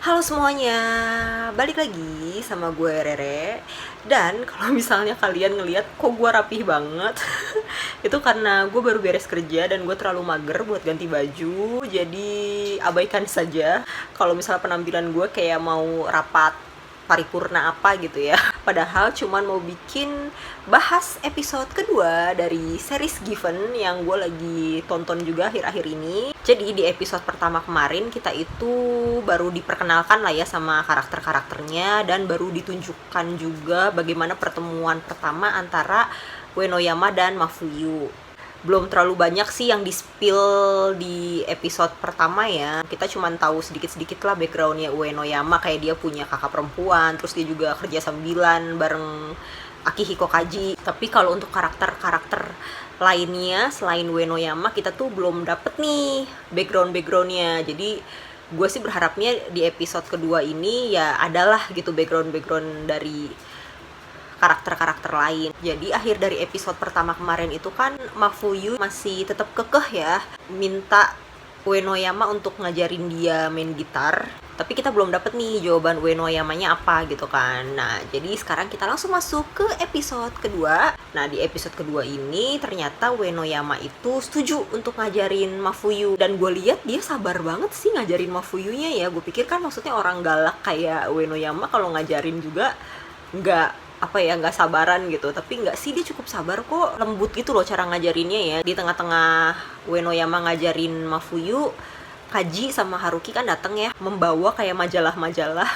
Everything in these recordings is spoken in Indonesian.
Halo semuanya, balik lagi sama gue Rere. Dan kalau misalnya kalian ngeliat kok gue rapih banget, itu karena gue baru beres kerja dan gue terlalu mager buat ganti baju. Jadi abaikan saja kalau misalnya penampilan gue kayak mau rapat paripurna apa gitu ya. Padahal cuman mau bikin bahas episode kedua dari series Given yang gue lagi tonton juga akhir-akhir ini. Jadi di episode pertama kemarin kita itu baru diperkenalkan lah ya sama karakter-karakternya dan baru ditunjukkan juga bagaimana pertemuan pertama antara Uenoyama dan Mafuyu. Belum terlalu banyak sih yang di-spill di episode pertama ya. Kita cuma tahu sedikit-sedikit lah backgroundnya Uenoyama, kayak dia punya kakak perempuan, terus dia juga kerja sambilan bareng Akihiko Kaji. Tapi kalau untuk karakter-karakter lainnya selain Uenoyama, kita tuh belum dapet nih background-backgroundnya. Jadi gue sih berharapnya di episode kedua ini ya adalah gitu background-background dari karakter-karakter lain. Jadi akhir dari episode pertama kemarin itu kan Mafuyu masih tetap kekeh ya minta Uenoyama untuk ngajarin dia main gitar. Tapi kita belum dapet nih jawaban Uenoyamanya apa gitu kan. Nah, jadi sekarang kita langsung masuk ke episode kedua. Nah, di episode kedua ini ternyata Uenoyama itu setuju untuk ngajarin Mafuyu. Dan gue lihat dia sabar banget sih ngajarin Mafuyunya ya. Gue pikir kan maksudnya orang galak kayak Uenoyama kalau ngajarin juga nggak sabaran gitu, tapi nggak sih, dia cukup sabar kok, lembut gitu loh cara ngajarinnya ya. Di tengah-tengah Uenoyama ngajarin Mafuyu, Kaji sama Haruki kan datang ya membawa kayak majalah-majalah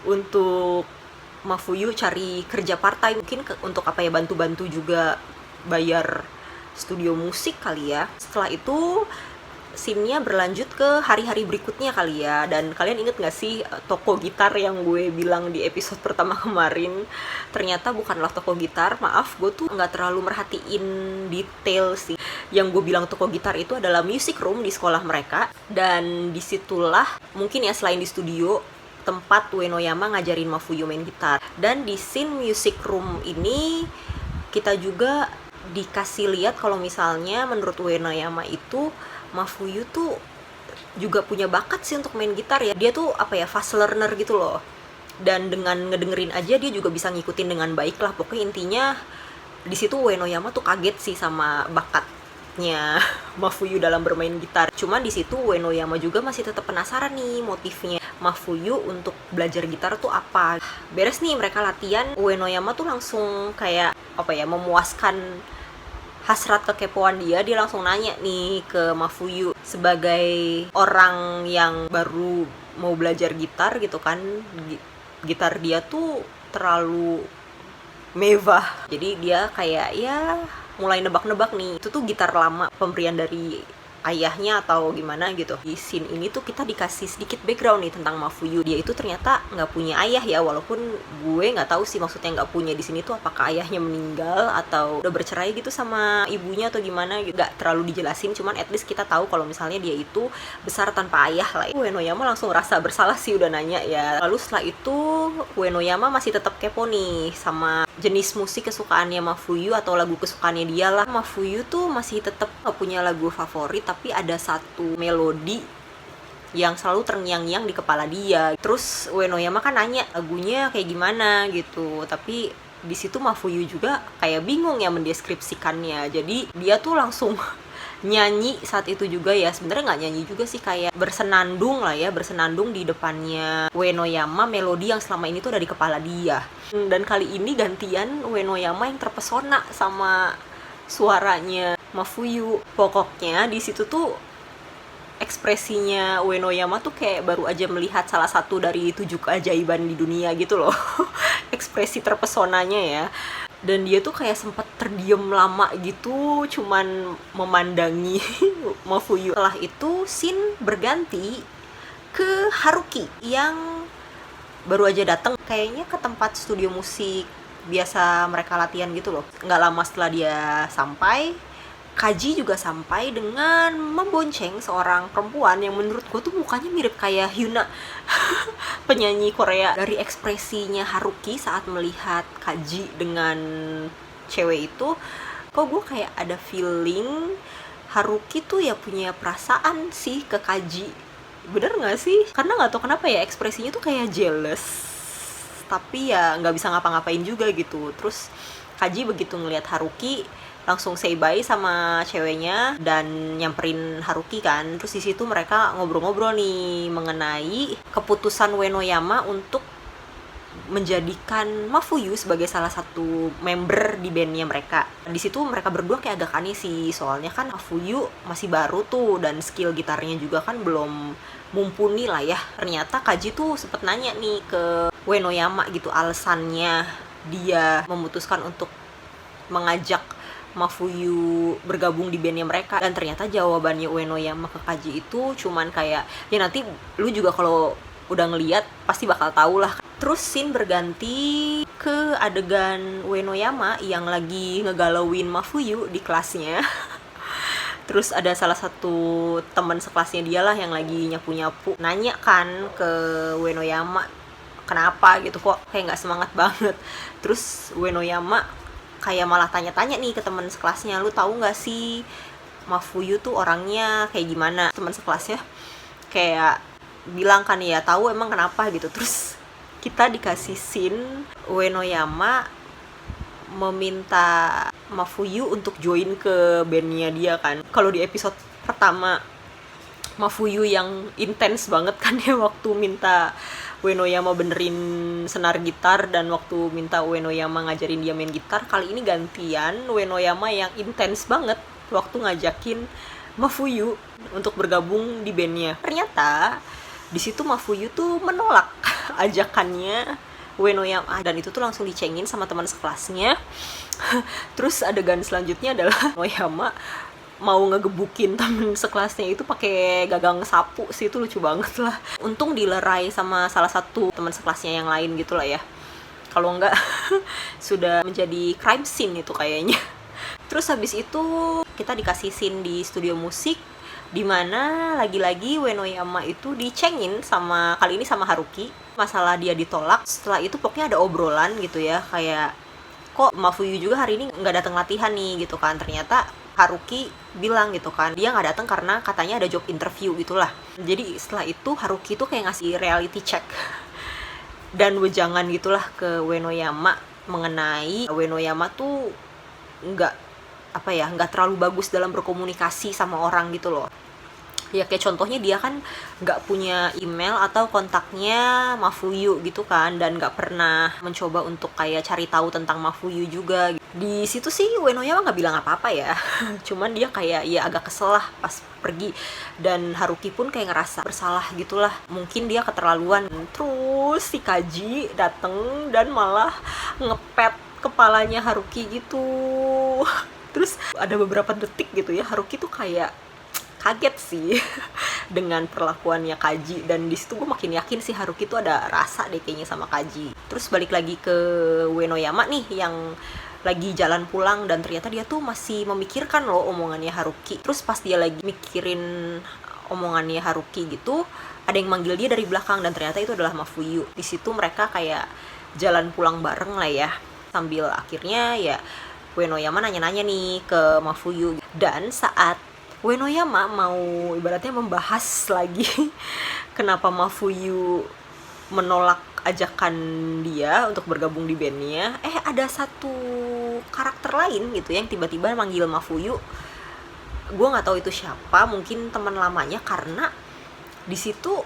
untuk Mafuyu cari kerja part time, mungkin untuk apa ya, bantu-bantu juga bayar studio musik kali ya. Setelah itu scene-nya berlanjut ke hari-hari berikutnya kali ya. Dan kalian inget gak sih toko gitar yang gue bilang di episode pertama kemarin? Ternyata bukanlah toko gitar, maaf, gue tuh gak terlalu merhatiin detail sih. Yang gue bilang toko gitar itu adalah music room di sekolah mereka. Dan disitulah mungkin ya, selain di studio, tempat Uenoyama ngajarin Mafuyu main gitar. Dan di scene music room ini kita juga dikasih lihat kalau misalnya menurut Uenoyama itu Mafuyu tuh juga punya bakat sih untuk main gitar ya. Dia tuh fast learner gitu loh. Dan dengan ngedengerin aja dia juga bisa ngikutin dengan baik lah. Pokoknya intinya di situ Uenoyama tuh kaget sih sama bakatnya Mafuyu dalam bermain gitar. Cuman di situ Uenoyama juga masih tetap penasaran nih motifnya Mafuyu untuk belajar gitar tuh apa. Beres nih mereka latihan, Uenoyama tuh langsung kayak memuaskan hasrat kekepoan dia langsung nanya nih ke Mafuyu. Sebagai orang yang baru mau belajar gitar gitu kan, gitar dia tuh terlalu mewah. Jadi dia kayak ya mulai nebak-nebak nih, itu tuh gitar lama pemberian dari ayahnya atau gimana gitu. Di scene ini tuh kita dikasih sedikit background nih tentang Mafuyu. Dia itu ternyata nggak punya ayah ya, walaupun gue nggak tahu sih maksudnya nggak punya di sini tuh apakah ayahnya meninggal atau udah bercerai gitu sama ibunya atau gimana gitu. Nggak terlalu dijelasin, cuman at least kita tahu kalau misalnya dia itu besar tanpa ayah lah. Uenoyama langsung rasa bersalah sih udah nanya ya. Lalu setelah itu Uenoyama masih tetap kepo nih sama jenis musik kesukaannya Mafuyu atau lagu kesukaannya dia lah. Mafuyu tuh masih tetap nggak punya lagu favorit, tapi ada satu melodi yang selalu terngiang-ngiang di kepala dia. Terus Uenoyama kan nanya lagunya kayak gimana gitu, tapi di situ Mafuyu juga kayak bingung ya mendeskripsikannya. Jadi dia tuh langsung nyanyi saat itu juga ya. Sebenarnya nggak nyanyi juga sih, kayak bersenandung di depannya Uenoyama melodi yang selama ini tuh ada di kepala dia. Dan kali ini gantian Uenoyama yang terpesona sama suaranya Mafuyu. Pokoknya di situ tuh ekspresinya Uenoyama tuh kayak baru aja melihat salah satu dari 7 keajaiban di dunia gitu loh. Ekspresi terpesonanya ya. Dan dia tuh kayak sempat terdiam lama gitu, cuman memandangi Mafuyu. Setelah itu scene berganti ke Haruki yang baru aja datang kayaknya ke tempat studio musik biasa mereka latihan gitu loh. Nggak lama setelah dia sampai, Kaji juga sampai dengan membonceng seorang perempuan yang menurut gue tuh mukanya mirip kayak Hyuna, penyanyi Korea. Dari ekspresinya Haruki saat melihat Kaji dengan cewek itu, kok gue kayak ada feeling Haruki tuh ya punya perasaan sih ke Kaji. Bener nggak sih? Karena nggak tahu kenapa ya ekspresinya tuh kayak jealous, tapi ya nggak bisa ngapa-ngapain juga gitu. Terus Kaji begitu ngelihat Haruki langsung say bye sama ceweknya dan nyamperin Haruki kan. Terus di situ mereka ngobrol-ngobrol nih mengenai keputusan Uenoyama untuk menjadikan Mafuyu sebagai salah satu member di bandnya mereka. Di situ mereka berdua kayak agak aneh sih, soalnya kan Mafuyu masih baru tuh dan skill gitarnya juga kan belum mumpuni lah ya. Ternyata Kaji tuh sempet nanya nih ke Uenoyama gitu alasannya dia memutuskan untuk mengajak Mafuyu bergabung di bandnya mereka, dan ternyata jawabannya Uenoyama ke Kaji itu cuman kayak ya nanti lu juga kalau udah ngeliat pasti bakal tau lah. Terus scene berganti ke adegan Uenoyama yang lagi ngegalauin Mafuyu di kelasnya. Terus ada salah satu teman sekelasnya dia lah yang lagi nyapu-nyapu nanya kan ke Uenoyama kenapa gitu, kok kayak nggak semangat banget. Terus Uenoyama kayak malah tanya-tanya nih ke teman sekelasnya, lu tahu nggak sih Mafuyu tuh orangnya kayak gimana? Teman sekelasnya kayak bilang kan ya tahu, emang kenapa gitu. Terus kita dikasih scene Uenoyama meminta Mafuyu untuk join ke bandnya dia kan. Kalau di episode pertama Mafuyu yang intens banget kan ya waktu minta Uenoyama benerin senar gitar dan waktu minta Uenoyama ngajarin dia main gitar. Kali ini gantian Uenoyama yang intens banget waktu ngajakin Mafuyu untuk bergabung di bandnya. Ternyata di situ Mafuyu tuh menolak ajakannya Uenoyama dan itu tuh langsung dicengin sama teman sekelasnya. Terus adegan selanjutnya adalah Uenoyama mau ngegebukin temen sekelasnya itu pakai gagang sapu sih, itu lucu banget lah. Untung dilerai sama salah satu teman sekelasnya yang lain gitu lah ya, kalau enggak sudah menjadi crime scene itu kayaknya. Terus habis itu kita dikasih scene di studio musik dimana lagi-lagi Uenoyama itu dicengin sama, kali ini sama Haruki, masalah dia ditolak. Setelah itu pokoknya ada obrolan gitu ya, kayak kok Mafuyu juga hari ini nggak datang latihan nih gitu kan. Ternyata Haruki bilang gitu kan, dia nggak datang karena katanya ada job interview gitulah. Jadi setelah itu Haruki tuh kayak ngasih reality check dan wejangan gitulah ke Uenoyama mengenai Uenoyama tuh nggak terlalu bagus dalam berkomunikasi sama orang gitu loh. Ya kayak contohnya dia kan nggak punya email atau kontaknya Mafuyu gitu kan, dan nggak pernah mencoba untuk kayak cari tahu tentang Mafuyu juga. Di situ sih Uenoyama nggak bilang apa-apa ya, cuman dia kayak ya agak kesel lah pas pergi, dan Haruki pun kayak ngerasa bersalah gitulah, mungkin dia keterlaluan. Terus si Kaji dateng dan malah ngepet kepalanya Haruki gitu. Terus ada beberapa detik gitu ya Haruki tuh kayak kaget sih dengan perlakuannya Kaji, dan di situ gue makin yakin sih Haruki tuh ada rasa deh kayaknya sama Kaji. Terus balik lagi ke Uenoyama nih yang lagi jalan pulang, dan ternyata dia tuh masih memikirkan loh omongannya Haruki. Terus pas dia lagi mikirin omongannya Haruki gitu, ada yang manggil dia dari belakang dan ternyata itu adalah Mafuyu. Di situ mereka kayak jalan pulang bareng lah ya, sambil akhirnya ya Uenoyama nanya-nanya nih ke Mafuyu. Dan saat Uenoyama mau ibaratnya membahas lagi kenapa Mafuyu menolak ajakan dia untuk bergabung di bandnya, ada satu karakter lain gitu yang tiba-tiba manggil Mafuyu. Gue nggak tahu itu siapa, mungkin teman lamanya, karena di situ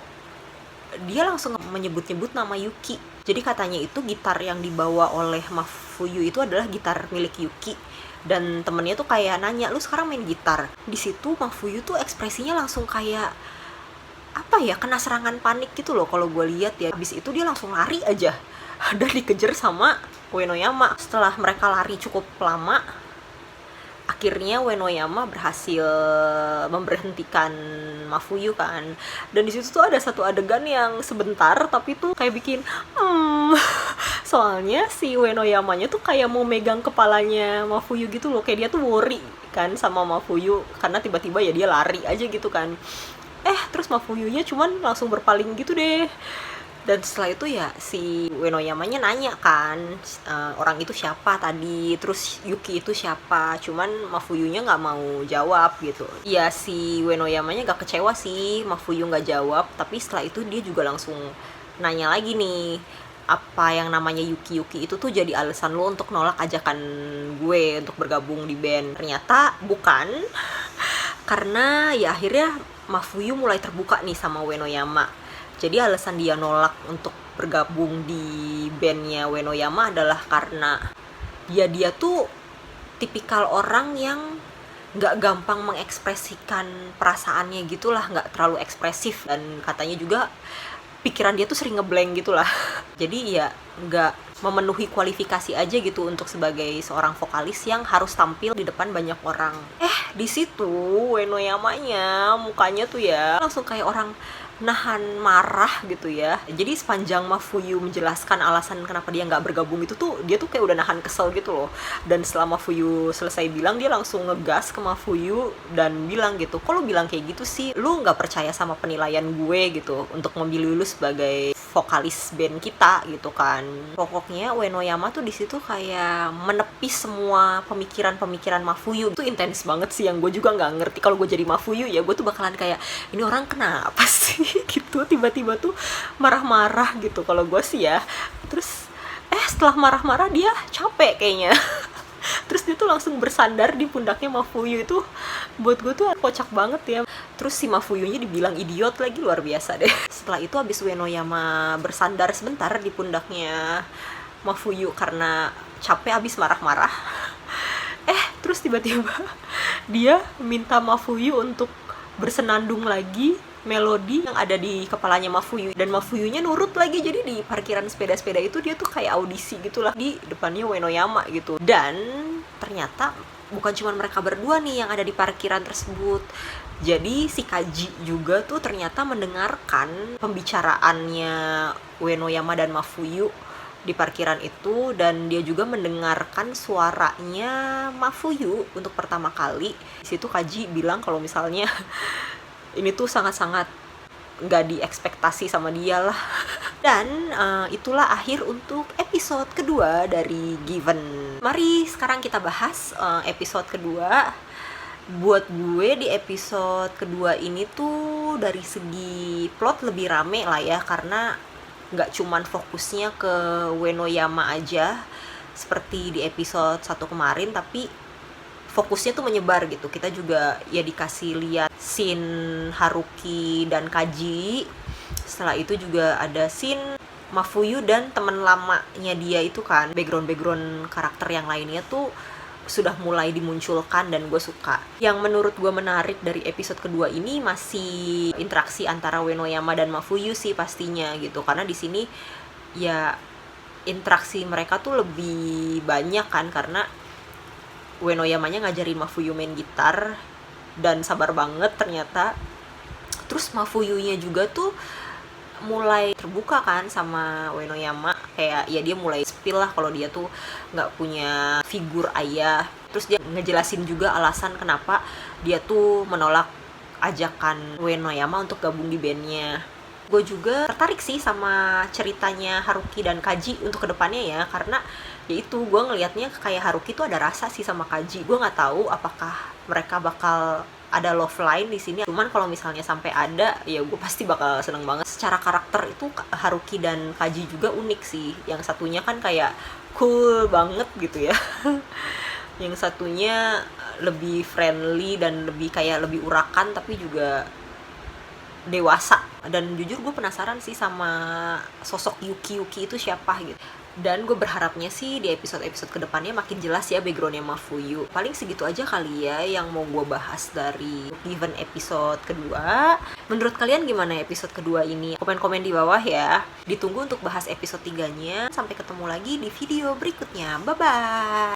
dia langsung menyebut-nyebut nama Yuki. Jadi katanya itu gitar yang dibawa oleh Mafuyu itu adalah gitar milik Yuki. Dan temennya tuh kayak nanya, lu sekarang main gitar? Di situ Mafuyu tuh ekspresinya langsung kayak apa ya, kena serangan panik gitu loh kalau gue lihat ya. Habis itu dia langsung lari aja dan dikejar sama Uenoyama. Setelah mereka lari cukup lama, akhirnya Uenoyama berhasil memberhentikan Mafuyu kan. Dan di situ tuh ada satu adegan yang sebentar tapi tuh kayak bikin soalnya si Uenoyamanya tuh kayak mau megang kepalanya Mafuyu gitu loh, kayak dia tuh worry kan sama Mafuyu karena tiba-tiba ya dia lari aja gitu kan. Terus Mafuyunya cuman langsung berpaling gitu deh. Dan setelah itu ya si Uenoyamanya nanya kan, orang itu siapa tadi, terus Yuki itu siapa, cuman Mafuyunya nggak mau jawab gitu. Ya si Uenoyamanya gak kecewa sih Mafuyu nggak jawab, tapi setelah itu dia juga langsung nanya lagi nih, apa yang namanya Yuki itu tuh jadi alasan lo untuk nolak ajakan gue untuk bergabung di band. Ternyata bukan, karena ya akhirnya Mafuyu mulai terbuka nih sama Uenoyama. Jadi alasan dia nolak untuk bergabung di bandnya Uenoyama adalah karena dia tuh tipikal orang yang nggak gampang mengekspresikan perasaannya gitulah, nggak terlalu ekspresif, dan katanya juga pikiran dia tuh sering ngeblank gitulah. Jadi ya nggak memenuhi kualifikasi aja gitu untuk sebagai seorang vokalis yang harus tampil di depan banyak orang. Di situ Uenoyamanya mukanya tuh ya langsung kayak orang nahan marah gitu ya. Jadi sepanjang Mafuyu menjelaskan alasan kenapa dia nggak bergabung itu tuh, dia tuh kayak udah nahan kesel gitu loh. Dan setelah Mafuyu selesai bilang, dia langsung ngegas ke Mafuyu dan bilang gitu, kok lu bilang kayak gitu sih, lu nggak percaya sama penilaian gue gitu untuk memilih lu sebagai vokalis band kita gitu kan. Pokoknya Uenoyama tuh di situ kayak menepis semua pemikiran-pemikiran Mafuyu. Itu intens banget sih, yang gue juga nggak ngerti. Kalau gue jadi Mafuyu ya gue tuh bakalan kayak, ini orang kenapa sih gitu tiba-tiba tuh marah-marah gitu kalau gue sih ya. Terus setelah marah-marah dia capek kayaknya. Terus dia tuh langsung bersandar di pundaknya Mafuyu. Itu buat gue tuh kocak banget ya. Terus si Mafuyunya dibilang idiot lagi, luar biasa deh. Setelah itu abis Uenoyama bersandar sebentar di pundaknya Mafuyu karena capek abis marah-marah, terus tiba-tiba dia minta Mafuyu untuk bersenandung lagi melodi yang ada di kepalanya Mafuyu, dan Mafuyunya nurut lagi. Jadi di parkiran sepeda-sepeda itu dia tuh kayak audisi gitulah di depannya Uenoyama gitu. Dan ternyata bukan cuma mereka berdua nih yang ada di parkiran tersebut. Jadi si Kaji juga tuh ternyata mendengarkan pembicaraannya Uenoyama dan Mafuyu di parkiran itu, dan dia juga mendengarkan suaranya Mafuyu untuk pertama kali. Di situ Kaji bilang kalau misalnya ini tuh sangat-sangat nggak diekspektasi sama dia lah. Dan itulah akhir untuk episode kedua dari Given. Mari sekarang kita bahas episode kedua. Buat gue di episode kedua ini tuh dari segi plot lebih rame lah ya, karena nggak cuman fokusnya ke Uenoyama aja seperti di episode 1 kemarin, tapi fokusnya tuh menyebar gitu. Kita juga ya dikasih lihat scene Haruki dan Kaji. Setelah itu juga ada scene Mafuyu dan teman lamanya dia itu kan. Background karakter yang lainnya tuh sudah mulai dimunculkan dan gue suka. Yang menurut gue menarik dari episode kedua ini masih interaksi antara Uenoyama dan Mafuyu sih pastinya gitu. Karena di sini ya interaksi mereka tuh lebih banyak kan, karena Uenoyamanya ngajarin Mafuyu main gitar dan sabar banget ternyata. Terus Mafuyunya juga tuh mulai terbuka kan sama Uenoyama, kayak ya dia mulai spill lah kalau dia tuh nggak punya figur ayah. Terus dia ngejelasin juga alasan kenapa dia tuh menolak ajakan Uenoyama untuk gabung di bandnya. Gue juga tertarik sih sama ceritanya Haruki dan Kaji untuk kedepannya ya, karena yaitu gue ngelihatnya kayak Haruki tuh ada rasa sih sama Kaji. Gue nggak tahu apakah mereka bakal ada love line di sini. Cuman kalau misalnya sampai ada, ya gue pasti bakal seneng banget. Secara karakter itu Haruki dan Kaji juga unik sih. Yang satunya kan kayak cool banget gitu ya. Yang satunya lebih friendly dan lebih kayak lebih urakan, tapi juga dewasa. Dan jujur gue penasaran sih sama sosok Yuki itu siapa gitu. Dan gue berharapnya sih di episode-episode kedepannya makin jelas ya backgroundnya Mafuyu. Paling segitu aja kali ya yang mau gue bahas dari Given episode kedua. Menurut kalian gimana episode kedua ini? Komen-komen di bawah ya. Ditunggu untuk bahas episode 3-nya. Sampai ketemu lagi di video berikutnya. Bye-bye!